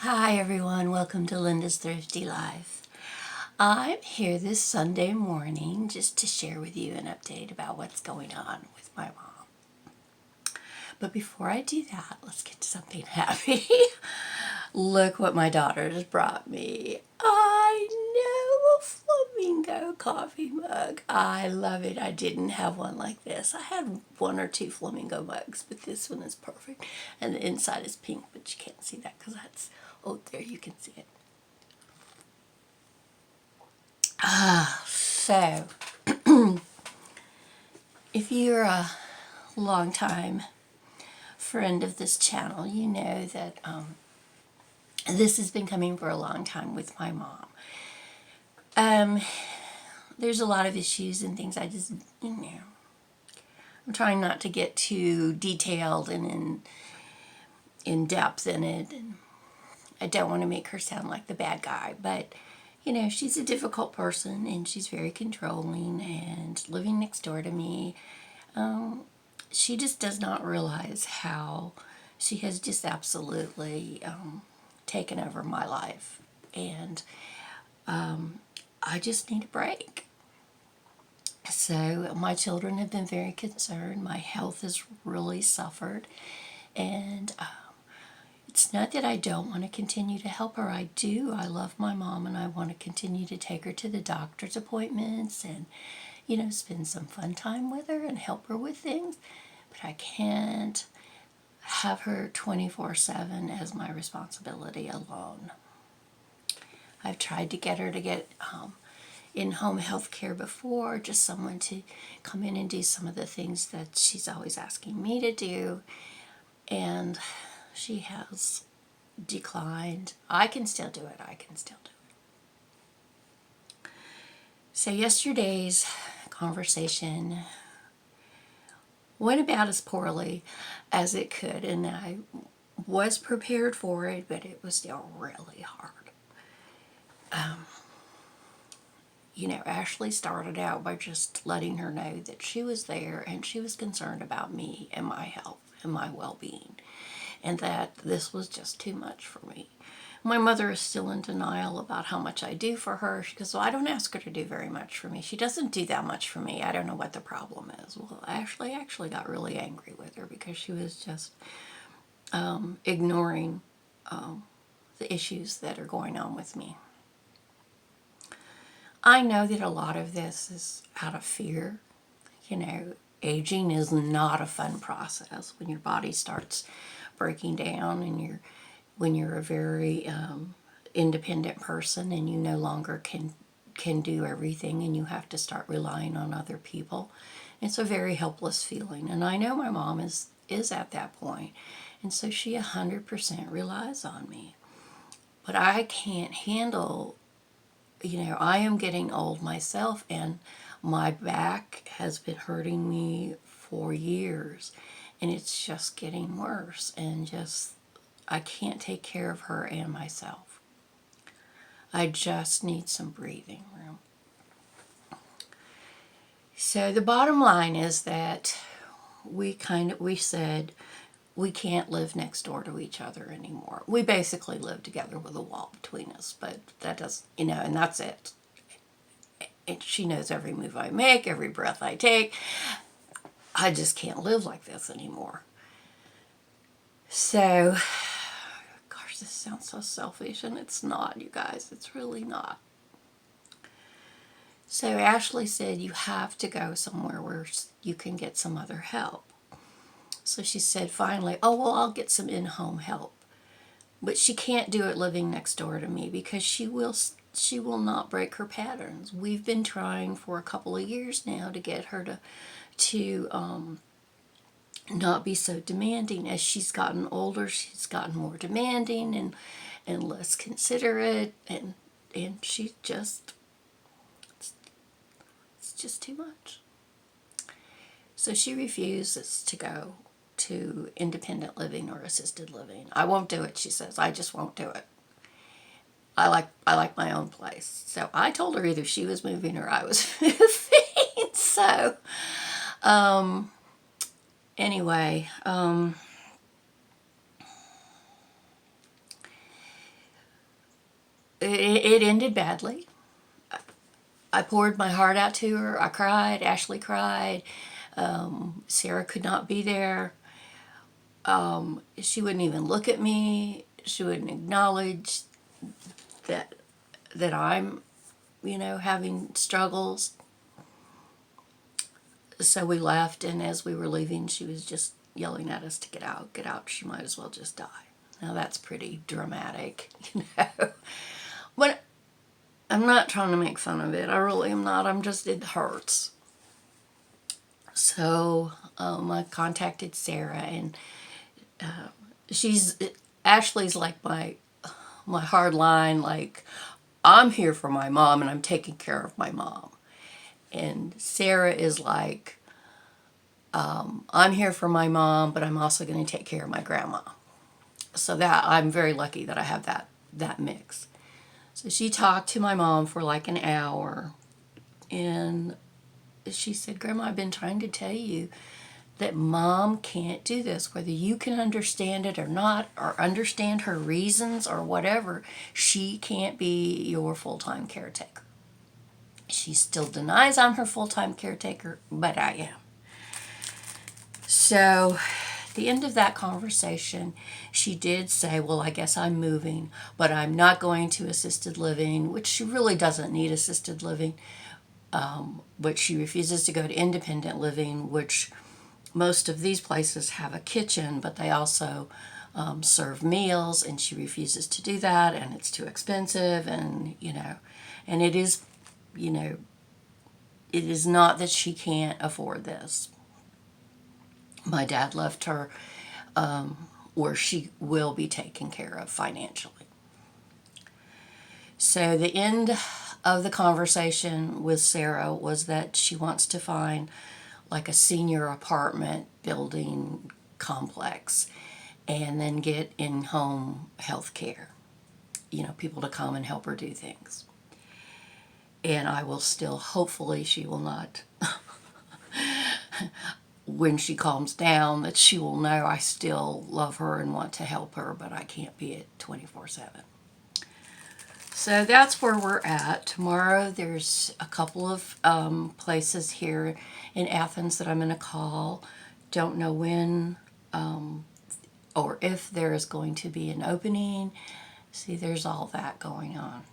Hi everyone, welcome to Linda's Thrifty Life. I'm here this Sunday morning just to share with you an update about what's going on with my mom. But before I do that, let's get to something happy. Look what my daughter has brought me. I know, a flamingo coffee mug. I love it. I didn't have one like this. I had one or two flamingo mugs, but this one is perfect. And the inside is pink, but you can't see that because that's, oh, there you can see it. So, if you're a long time friend of this channel, you know that this has been coming for a long time with my mom. There's a lot of issues and things I just, I'm trying not to get too detailed and in depth in it. And I don't want to make her sound like the bad guy, but she's a difficult person and she's very controlling, and living next door to me, she just does not realize how she has just absolutely taken over my life. And I just need a break. So my children have been very concerned. My health has really suffered. And it's not that I don't want to continue to help her. I do. I love my mom and I want to continue to take her to the doctor's appointments and, spend some fun time with her and help her with things. But I can't have her 24/7 as my responsibility alone. I've tried to get her to get in-home health care before, just someone to come in and do some of the things that she's always asking me to do, and she has declined. I can still do it. So yesterday's conversation went about as poorly as it could, and I was prepared for it, but it was still really hard. Ashley started out by just letting her know that she was there and she was concerned about me and my health and my well-being, and that this was just too much for me. My mother is still in denial about how much I do for her. She goes, well, I don't ask her to do very much for me. She doesn't do that much for me. I don't know what the problem is. Well, Ashley actually got really angry with her because she was just ignoring the issues that are going on with me. I know that a lot of this is out of fear. Aging is not a fun process when your body starts breaking down and when you're a very independent person and you no longer can do everything and you have to start relying on other people. It's a very helpless feeling, and I know my mom is at that point, and so she 100% relies on me. But I can't handle, I am getting old myself, and my back has been hurting me for years, and it's just getting worse, and I can't take care of her and myself. I just need some breathing room. So the bottom line is that we said we can't live next door to each other anymore. We basically live together with a wall between us, but that doesn't, and that's it. And she knows every move I make, every breath I take. I just can't live like this anymore. So, gosh, this sounds so selfish, and it's not, you guys. It's really not. So Ashley said, you have to go somewhere where you can get some other help. So she said finally, oh, well, I'll get some in-home help. But she can't do it living next door to me because she will not break her patterns. We've been trying for a couple of years now to get her to not be so demanding. As she's gotten older, she's gotten more demanding and less considerate, and she just, it's just too much. So she refuses to go to independent living or assisted living. I won't do it, she says. I just won't do it. I like my own place. So I told her either she was moving or I was moving. So anyway, it ended badly. I poured my heart out to her. I cried. Ashley cried. Sarah could not be there. She wouldn't even look at me. She wouldn't acknowledge that I'm, having struggles. So we left, and as we were leaving, she was just yelling at us to get out, get out. She might as well just die. Now that's pretty dramatic, But I'm not trying to make fun of it. I really am not. It hurts. So I contacted Sarah, and Ashley's like my hard line, like, I'm here for my mom and I'm taking care of my mom. And Sarah is like, I'm here for my mom, but I'm also going to take care of my grandma. So that I'm very lucky that I have that mix. So she talked to my mom for like an hour, and she said, Grandma, I've been trying to tell you that Mom can't do this, whether you can understand it or not, or understand her reasons or whatever. She can't be your full-time caretaker. She still denies I'm her full-time caretaker, but I am. So at the end of that conversation, she did say, well, I guess I'm moving, but I'm not going to assisted living, which she really doesn't need assisted living. But she refuses to go to independent living, which most of these places have a kitchen, but they also serve meals, and she refuses to do that, and it's too expensive, and and it is, it is not that she can't afford this. My dad left her where she will be taken care of financially. So the end of the conversation with Sarah was that she wants to find like a senior apartment building complex and then get in-home health care, people to come and help her do things. And I will still, hopefully she will not, when she calms down, that she will know I still love her and want to help her, but I can't be it 24/7. So that's where we're at. Tomorrow there's a couple of places here in Athens that I'm going to call. Don't know when or if there is going to be an opening. See, there's all that going on.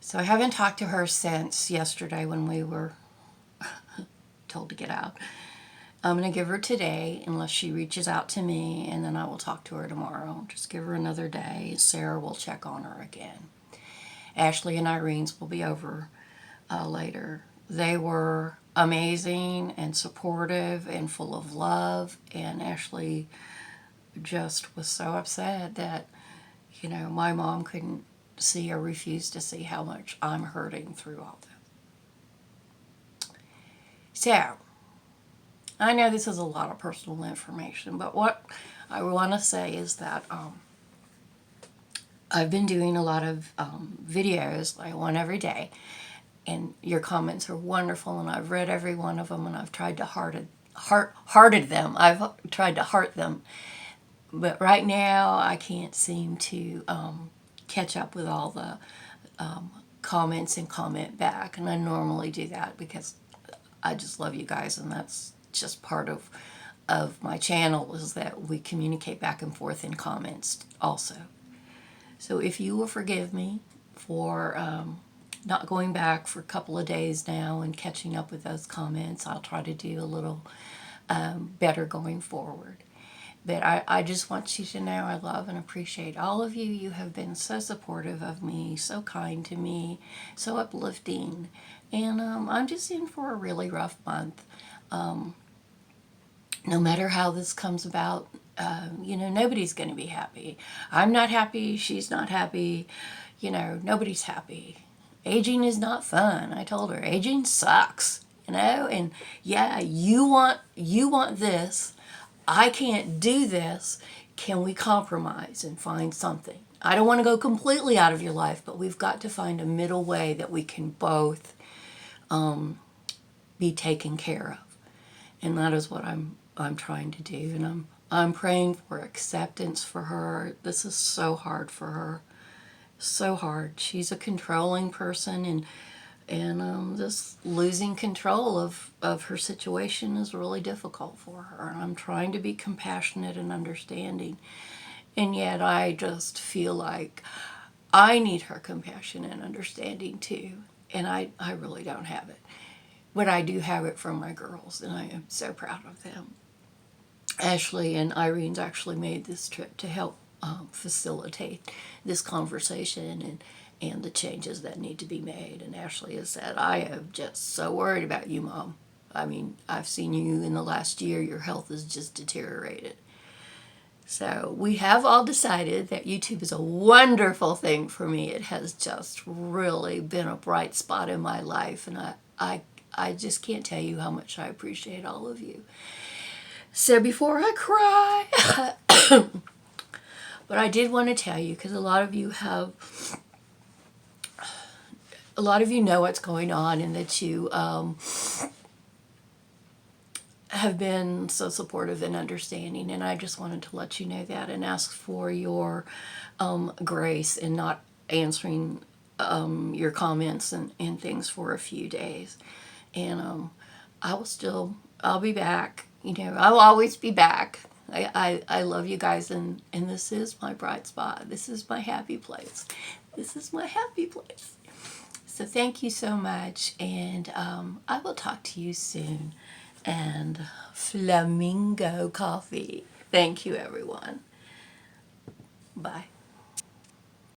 So I haven't talked to her since yesterday when we were told to get out. I'm going to give her today unless she reaches out to me, and then I will talk to her tomorrow. Just give her another day. Sarah will check on her again. Ashley and Irene's will be over later. They were amazing and supportive and full of love, and Ashley just was so upset that, my mom couldn't see or refuse to see how much I'm hurting through all that. So, I know this is a lot of personal information, but what I want to say is that I've been doing a lot of videos, like one every day, and your comments are wonderful, and I've read every one of them, and I've tried to hearted them. I've tried to heart them, but right now I can't seem to catch up with all the comments and comment back, and I normally do that because I just love you guys, and that's just part of my channel, is that we communicate back and forth in comments also. So if you will forgive me for not going back for a couple of days now and catching up with those comments, I'll try to do a little better going forward. But I just want you to know I love and appreciate all of you. You have been so supportive of me, so kind to me, so uplifting. And I'm just in for a really rough month. No matter how this comes about, nobody's going to be happy. I'm not happy. She's not happy. Nobody's happy. Aging is not fun. I told her, aging sucks, and yeah, you want this. I can't do this. Can we compromise and find something? I don't want to go completely out of your life, but we've got to find a middle way that we can both be taken care of. And that is what I'm trying to do. And I'm praying for acceptance for her. This is so hard for her. so hard. She's a controlling person, and just losing control of her situation is really difficult for her. And I'm trying to be compassionate and understanding, and yet I just feel like I need her compassion and understanding too, and I really don't have it. But I do have it from my girls, and I am so proud of them. Ashley and Irene's actually made this trip to help facilitate this conversation and the changes that need to be made. And Ashley has said, I am just so worried about you, Mom. I mean, I've seen you in the last year, your health has just deteriorated. So we have all decided that YouTube is a wonderful thing for me. It has just really been a bright spot in my life, and I just can't tell you how much I appreciate all of you. So before I cry, but I did want to tell you, because a lot of you know what's going on, and that you have been so supportive and understanding, and I just wanted to let you know that and ask for your grace in not answering your comments and things for a few days. And I'll be back. You know, I'll always be back. I love you guys, and this is my bright spot. This is my happy place. This is my happy place. So thank you so much, and I will talk to you soon. And Flamingo Coffee. Thank you, everyone. Bye.